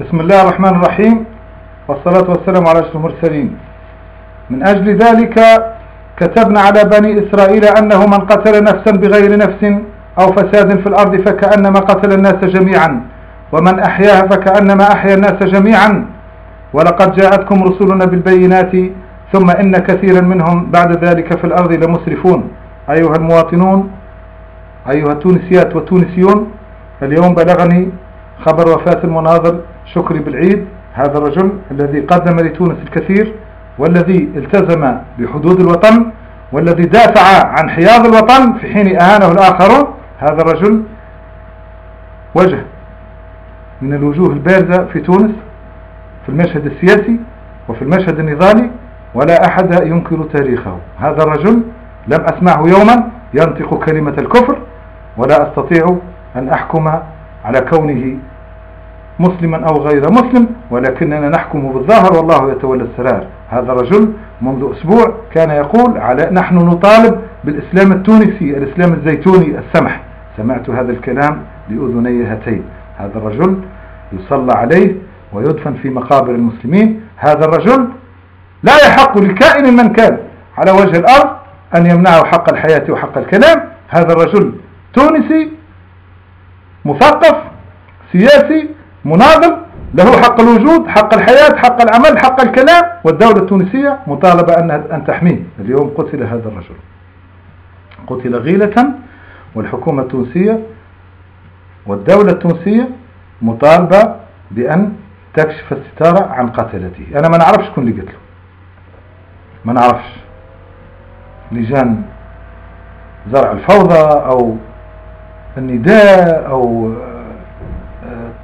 بسم الله الرحمن الرحيم، والصلاة والسلام على أشرف المرسلين. من أجل ذلك كتبنا على بني إسرائيل أنه من قتل نفسا بغير نفس أو فساد في الأرض فكأنما قتل الناس جميعا، ومن أحياها فكأنما أحيا الناس جميعا. ولقد جاءتكم رسلنا بالبينات ثم إن كثيرا منهم بعد ذلك في الأرض لمسرفون. أيها المواطنون، أيها التونسيات والتونسيون، اليوم بلغني خبر وفاة المناضل شكري بالعيد، هذا الرجل الذي قدم لتونس الكثير، والذي التزم بحدود الوطن، والذي دافع عن حياض الوطن في حين أهانه الآخرون. هذا الرجل وجه من الوجوه البارزة في تونس في المشهد السياسي وفي المشهد النضالي، ولا أحد ينكر تاريخه. هذا الرجل لم أسمعه يوما ينطق كلمة الكفر، ولا أستطيع أن أحكم على كونه مسلما أو غير مسلم، ولكننا نحكم بالظاهر والله يتولى السرار. هذا الرجل منذ أسبوع كان يقول نحن نطالب بالإسلام التونسي، الإسلام الزيتوني السمح. سمعت هذا الكلام لأذني هاتين. هذا الرجل يصلى عليه ويدفن في مقابر المسلمين. هذا الرجل لا يحق لكائن من كان على وجه الأرض أن يمنعه حق الحياة وحق الكلام. هذا الرجل تونسي مثقف سياسي مناضل، له حق الوجود، حق الحياة، حق العمل، حق الكلام، والدولة التونسية مطالبة أن تحميه. اليوم قتل هذا الرجل، قتل غيلة، والحكومة التونسية والدولة التونسية مطالبة بأن تكشف الستارة عن قتلته. أنا ما نعرفش شكون اللي قتله، ما نعرفش لجان زرع الفوضى أو النداء أو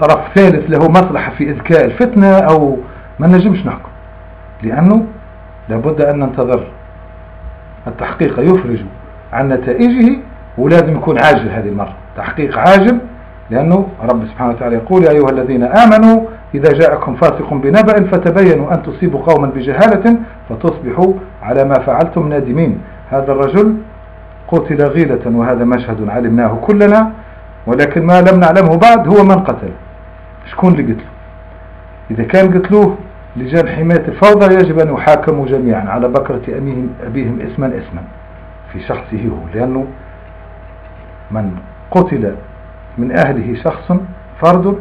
طرف ثالث له مصلحة في إذكاء الفتنة، أو ما نجمش نحكم، لأنه لابد أن ننتظر التحقيق يفرج عن نتائجه، ولازم يكون عاجل هذه المرة، تحقيق عاجل، لأنه رب سبحانه وتعالى يقول: يا أيها الذين آمنوا إذا جاءكم فاسق بنبأ فتبينوا أن تصيبوا قوما بجهالة فتصبحوا على ما فعلتم نادمين. هذا الرجل قتل غيلة، وهذا مشهد علمناه كلنا، ولكن ما لم نعلمه بعد هو من قتله، شكون اللي قتله. إذا كان قتلوه لجان حماية الفوضى يجب أن يحاكموا جميعا على بكرة أبيهم اسما في شخصه هو، لأنه من قتل من أهله شخص فرد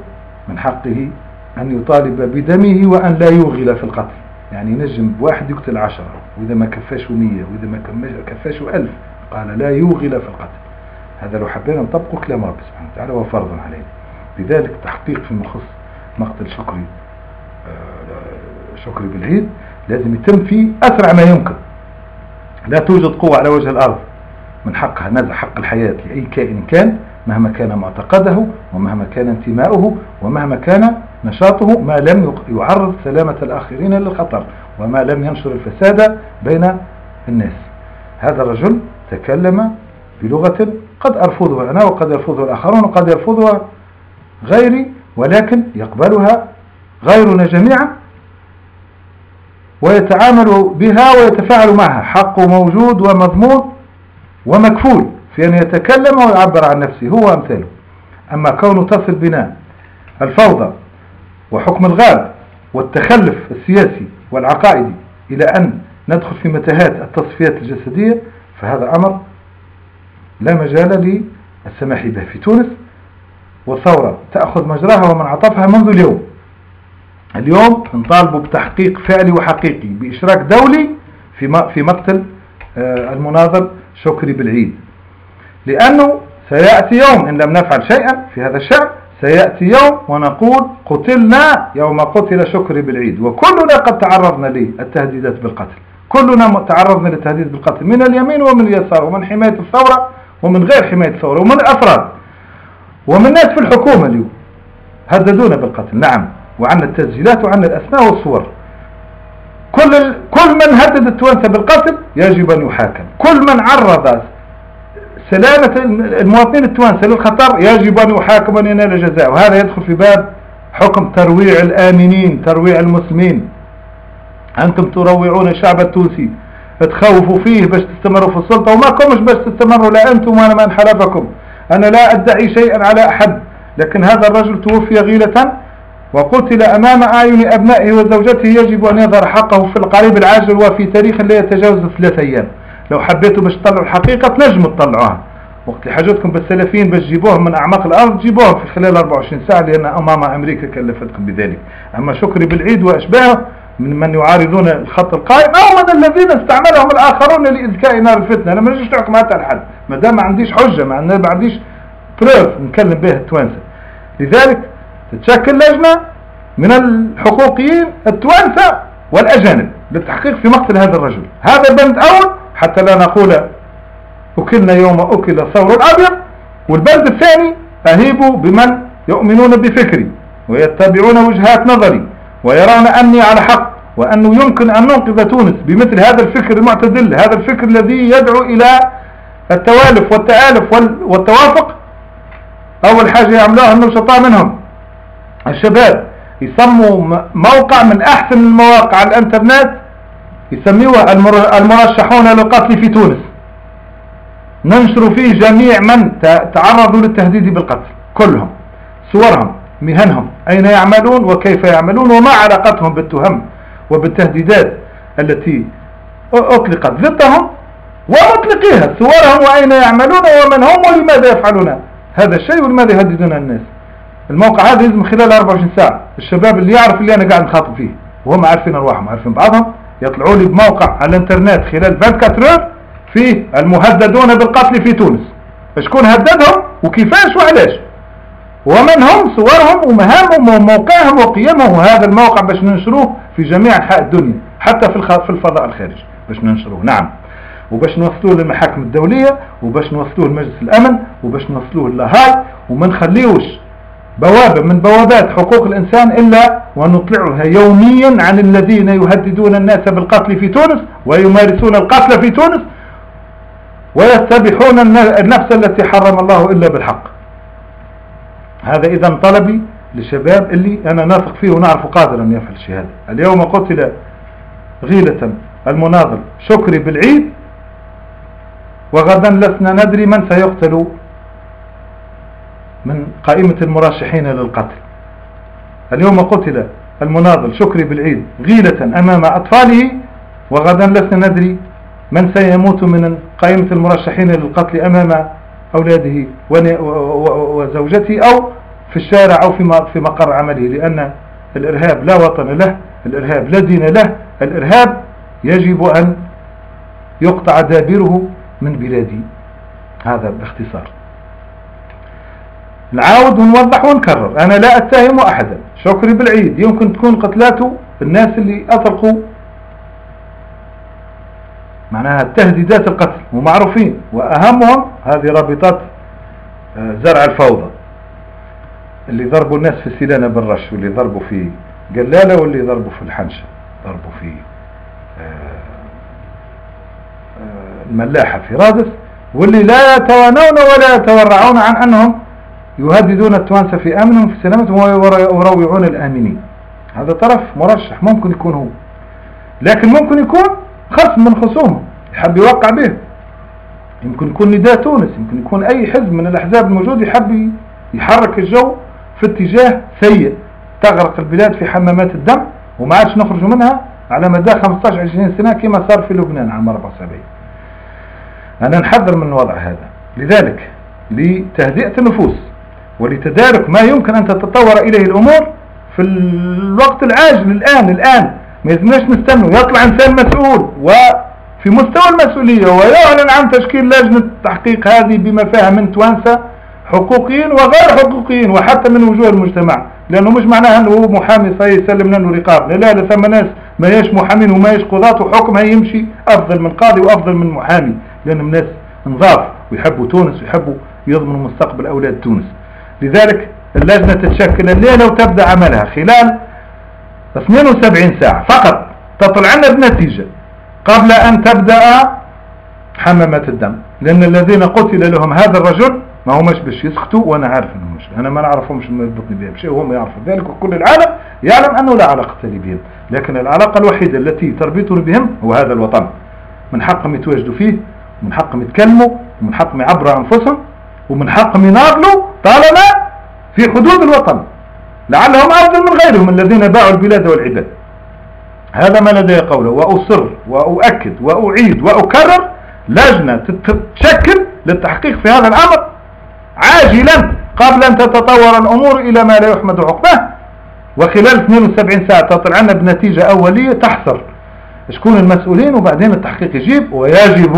من حقه أن يطالب بدمه وأن لا يوغل في القتل. يعني نجم واحد يقتل 10، وإذا ما كفاش 100، وإذا ما كفاش 1000، قال لا يوغل في القتل. هذا لو حبينا نطبق كلام رب سبحانه وتعالى وفرض عليه. لذلك تحقيق فيما يخص مقتل شكري بالعيد لازم يتم فيه أسرع ما يمكن. لا توجد قوة على وجه الأرض من حقها نزع حق الحياة لأي كائن كان، مهما كان معتقده ومهما كان انتماؤه ومهما كان نشاطه، ما لم يعرض سلامة الآخرين للخطر وما لم ينشر الفساد بين الناس. هذا الرجل تكلم بلغة قد أرفضها أنا وقد يرفضها الآخرون وقد يرفضها غيري، ولكن يقبلها غيرنا جميعا ويتعامل بها ويتفاعل معها. حقه موجود ومضمون ومكفول في أن يتكلم ويعبر عن نفسه هو أمثاله. أما كونه تصل بنا الفوضى وحكم الغاب والتخلف السياسي والعقائدي إلى أن ندخل في متاهات التصفيات الجسدية، فهذا أمر لا مجال للسماح به في تونس، والثورة تأخذ مجراها ومنعطفها منذ اليوم نطالب بتحقيق فعلي وحقيقي بإشراك دولي في مقتل المناضل شكري بالعيد، لأنه سيأتي يوم إن لم نفعل شيئا في هذا الشأن، سيأتي يوم ونقول قتلنا يوم قتل شكري بالعيد. وكلنا قد تعرضنا للتهديدات بالقتل، كلنا تعرضنا للتهديد بالقتل من اليمين ومن اليسار، ومن حماية الثورة ومن غير حماية الثورة، ومن الأفراد ومن ناس في الحكومة اليوم هددونا بالقتل. نعم، وعنا التسجيلات وعنا الأسماء والصور. كل من هدد التوانسة بالقتل يجب أن يحاكم. كل من عرض سلامة المواطنين التوانسة للخطر يجب أن يحاكم وأن ينال جزاء. وهذا يدخل في باب حكم ترويع الآمنين، ترويع المسلمين. أنتم تروعون الشعب التونسي، تخوفوا فيه باش تستمروا في السلطة، وما كمش باش تستمروا، لا أنتم وأنا من حلفكم. أنا لا أدعي شيئا على أحد، لكن هذا الرجل توفي غيلة وقتل أمام أعين أبنائه وزوجته يجب أن يظهر حقه في القريب العاجل وفي تاريخ لا يتجاوز 3 أيام. لو حبيتوا باش تطلعوا الحقيقة تنجموا تطلعوها، وقت اللي حاجتكم بالسلفيين باش تجيبوهم من أعماق الأرض جيبوهم في خلال 24 ساعة، لأن أمام أمريكا كلفتكم بذلك. أما شكري بالعيد وأشباهه من يعارضون الخط القائم أو من الذين استعملهم الآخرون لإذكاء نار الفتنة. أنا ما نجيش نحكم حتى على حد ما دام ما عنديش حجة، ما عنديش بروف نكلم بها التوانسة. لذلك تتشكل لجنة من الحقوقيين التوانسة والأجانب للتحقيق في مقتل هذا الرجل. هذا البند أول حتى لا نقول أكلنا يوم أكل الثور الأبيض. والبند الثاني أهيب بمن يؤمنون بفكري ويتبعون وجهات نظري ويرون أني على حق، وأنه يمكن أن ننقذ تونس بمثل هذا الفكر المعتدل، هذا الفكر الذي يدعو إلى التوالف والتآلف والتوافق. أول حاجة يعملوها النشطاء منهم الشباب يسموا موقع من أحسن المواقع على الانترنت يسميوه المرشحون للقتل في تونس، ننشر فيه جميع من تعرضوا للتهديد بالقتل، كلهم، صورهم، مهنهم، أين يعملون وكيف يعملون وما علاقتهم بالتهم وبالتهديدات التي أطلقت ضدهم ومطلقيها، صورهم وأين يعملون ومن هم ولماذا يفعلون هذا الشيء ولماذا يهددون الناس. الموقع هذا يلزم خلال 24 ساعة الشباب اللي يعرف اللي أنا قاعد نخاطب فيه وهم عارفين أرواحهم عارفين بعضهم يطلعوا لي بموقع على الانترنت خلال 24 ساعة فيه المهددون بالقتل في تونس، شكون هددهم وكيفاش وعلاش ومن هم، صورهم ومهامهم وموقعهم وقيمهم. وهذا الموقع باش ننشروه في جميع أنحاء الدنيا حتى في الفضاء الخارجي باش ننشروه، نعم، وباش نوصلوه للمحاكم الدولية وباش نوصلوه لمجلس الأمن وباش نوصلوه للاهاي، وما نخليوش بوابة من بوابات حقوق الإنسان إلا ونطلعها يوميا عن الذين يهددون الناس بالقتل في تونس ويمارسون القتل في تونس ويستبيحون النفس التي حرم الله إلا بالحق. هذا إذا طلبي للشباب اللي أنا ناثق فيه ونعرف قادر أن يفعل الشيء هذا. اليوم قتل غيلة المناضل شكري بالعيد وغدا لسنا ندري من سيقتل من قائمة المرشحين للقتل. اليوم قتل المناضل شكري بالعيد غيلة أمام أطفاله وغدا لسنا ندري من سيموت من قائمة المرشحين للقتل أمام أولاده وزوجته أو في الشارع أو في مقر عمله، لأن الإرهاب لا وطن له، الإرهاب لا دين له، الإرهاب يجب أن يقطع دابره من بلادي. هذا باختصار. نعاود ونوضح ونكرر، أنا لا أتهم أحدا. شكري بالعيد يمكن تكون قتلاته الناس اللي أطلقوا معناها تهديدات القتل ومعروفين، وأهمهم هذه رابطات زرع الفوضى اللي ضربوا الناس في السيلانة بالرش، واللي ضربوا في قلالة، واللي ضربوا في الحنشة، ضربوا في الملاحة في رادس، واللي لا يتوانون ولا يتورعون عن أنهم يهددون التوانسة في أمنهم في سلامتهم ويروعون الآمنين. هذا طرف مرشح ممكن يكون هو، لكن ممكن يكون خصم من خصومه يحب يوقع به، يمكن يكون نداء تونس، يمكن يكون أي حزب من الأحزاب الموجود يحب يحرك الجو في اتجاه سيء تغرق البلاد في حمامات الدم وما عادش نخرج منها على مدى 15-20 سنة كما صار في لبنان عام 74. أنا نحذر من الوضع هذا. لذلك لتهدئة النفوس ولتدارك ما يمكن أن تتطور إليه الأمور في الوقت العاجل الآن ما يزمناش نستنوا يطلع إنسان مسؤول وفي مستوى المسؤولية ويعلن عن تشكيل لجنة تحقيق هذه بما فيها من توانسة حقوقيين وغير حقوقيين وحتى من وجوه المجتمع، لأنه مش معناها أنه محامي سيسلم لنا رقاب، لا ثم ناس ما يش محامين وما يش قضاة وحكمها يمشي أفضل من قاضي وأفضل من محامي، لأنهم ناس نظاف ويحبوا تونس ويحبوا يضمنوا مستقبل أولاد تونس. لذلك اللجنة تتشكل الليلة وتبدأ عملها خلال 72 ساعة فقط، تطلع لنا بنتيجة قبل أن تبدأ حمامات الدم، لأن الذين قتل لهم هذا الرجل ما همش باش يسكتوا، وأنا عارف أنهم مش، أنا ما نعرفهمش ما يربطني بهم شيء وهم يعرفوا ذلك، وكل العالم يعلم أنه لا علاقة لي بهم، لكن العلاقة الوحيدة التي تربطني بهم هو هذا الوطن. من حقهم يتواجدوا فيه، ومن حقهم يتكلموا، ومن حقهم يعبروا أنفسهم، ومن حقهم يناضلوا طالما في حدود الوطن. لعلهم أفضل من غيرهم الذين باعوا البلاد والعباد. هذا ما لدي قوله، وأصر وأؤكد وأعيد وأكرر: لجنة تتشكل للتحقيق في هذا الأمر عاجلا قبل أن تتطور الأمور إلى ما لا يحمد عقباه، وخلال 72 ساعة تطلع لنا بنتيجة أولية تحصر شكون المسؤولين، وبعدين التحقيق يجيب. ويجب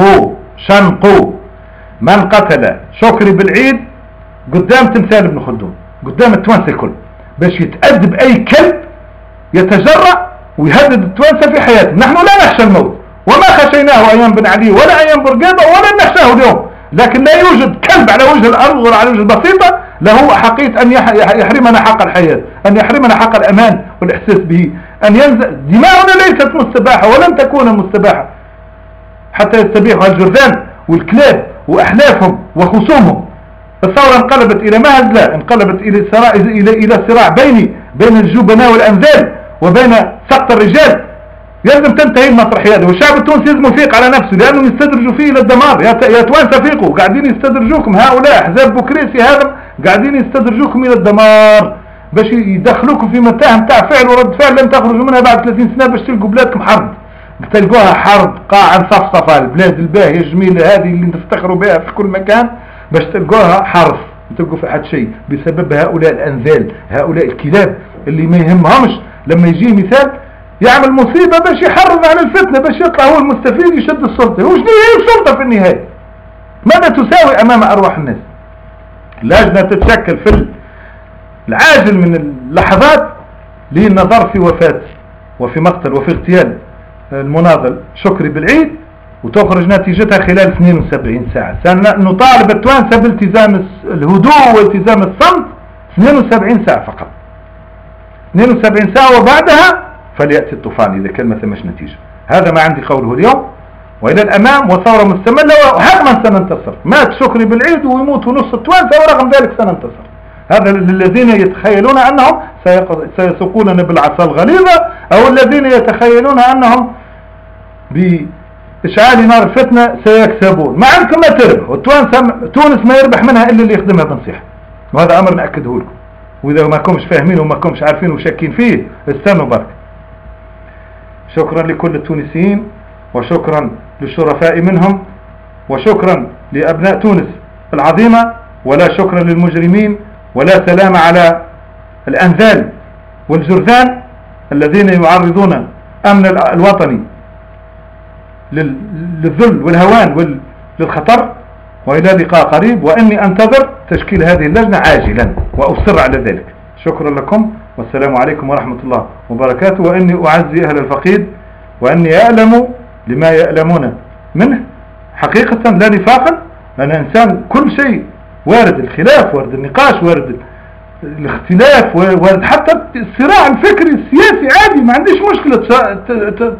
شنق من قتل شكري بالعيد قدام تمثال ابن خلدون، قدام التوانسة الكل، باش يتأدب أي كلب يتجرأ ويهدد التوانسة في حياتهم. نحن لا نخشى الموت، وما خشيناه أيام بن علي ولا أيام برقيبة ولا نخشاه اليوم، لكن لا يوجد كلب على وجه الأرض ولا على وجه البسيطة له حقيقة أن يحرمنا حق الحياة، أن يحرمنا حق الأمان والإحساس به، أن ينزل دماؤنا ليست مستباحة ولن تكون مستباحة حتى يستبيحها الجرذان والكلاب وأحلافهم وخصومهم. الثورة انقلبت إلى مهزلة، انقلبت إلى صراع بين الجبناء والأنذال وبين سقط الرجال. يلزم تنتهي المسرحية هذه، والشعب التونسي لازم يفيق على نفسه، لأنهم يستدرجوا فيه إلى الدمار. يا توانسة فيقوا، قاعدين يستدرجوكم هؤلاء أحزاب بوكريسي هذا، قاعدين يستدرجوكم إلى الدمار باش يدخلوكم في متاهة متاع فعل ورد فعل لن تخرجوا منها بعد 30 سنة، باش تلقوا بلادكم حرب، تلقوها حرب قاعا صفصفة. البلاد الباهية الجميلة هذه اللي نفتخروا بها في كل مكان باش تلقوها حرف، ما تلقوا في حد شيء بسبب هؤلاء الأنذال، هؤلاء الكلاب اللي ما يهمهمش لما يجي مثال يعمل مصيبة باش يحرض على الفتنة، باش يطلع هو المستفيد يشد السلطة. وش هي السلطة في النهاية؟ ماذا تساوي أمام أرواح الناس؟ لجنة تتشكل في العاجل من اللحظات للنظر في وفاة وفي مقتل وفي اغتيال المناضل شكري بالعيد، وتخرج نتيجتها خلال 72 ساعة. سنطالب التوانسة بالتزام الهدوء والتزام الصمت 72 ساعة فقط، 72 ساعة وبعدها فليأتي الطوفان إذا كان ما ثمش نتيجة. هذا ما عندي قوله اليوم، وإلى الأمام وثورة مستمرة، وحتما سننتصر. مات شكري بالعيد ويموت نص التوانسة ورغم ذلك سننتصر. هذا الذين يتخيلون أنهم سيسوقوننا بالعصا الغليظة، أو الذين يتخيلون أنهم بإشعال نار الفتنة سيكسبون. ما عندكم ما تربح، تونس ما يربح منها إلا اللي يخدمها بنصيحة، وهذا أمر نأكده لكم. وإذا ما كنتش فاهمين وما كنتش عارفين وشاكين فيه استنوا برك. شكرا لكل التونسيين، وشكرا للشرفاء منهم، وشكرا لأبناء تونس العظيمة، ولا شكرا للمجرمين، ولا سلام على الأنذال والجرذان الذين يعرضون أمن الوطني للذل والهوان وللخطر. وإلى لقاء قريب، وإني أنتظر تشكيل هذه اللجنة عاجلا وأصر على ذلك. شكرا لكم، والسلام عليكم ورحمة الله وبركاته. وإني أعزي أهل الفقيد، وإني أعلم لما يألمون منه حقيقة لا نفاقا، لأن إنسان كل شيء وارد، الخلاف وارد، النقاش وارد، الاختلاف وارد، حتى الصراع الفكري السياسي عادي، ما عنديش مشكلة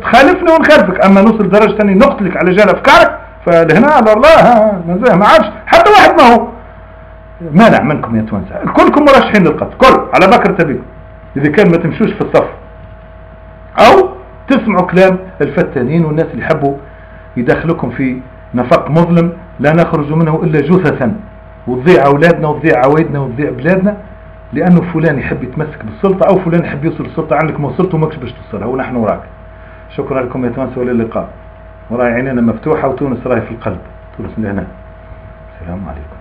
تخالفني ونخالفك، أما نوصل لدرجة ثانية نقتلك على جال أفكارك فلهنا على الله ما عارفش حتى واحد ما هو مانع منكم يا توانسة. كلكم مرشحين للقتل، كل على بكر تبيكم إذا كان ما تمشوش في الصف أو تسمعوا كلام الفتانين والناس اللي يحبوا يدخلكم في نفق مظلم لا نخرج منه إلا جثثا، وتضيع أولادنا وتضيع عوائدنا وتضيع بلادنا لأنه فلان يحب يتمسك بالسلطة أو فلان يحب يوصل للسلطة. عندك ما وصلت وماكش باش توصلها، ونحن وراك. شكرا لكم يا توانسة، وإلى اللقاء. وراي عينينا مفتوحة، وتونس راهي في القلب، تونس لهنا. السلام عليكم.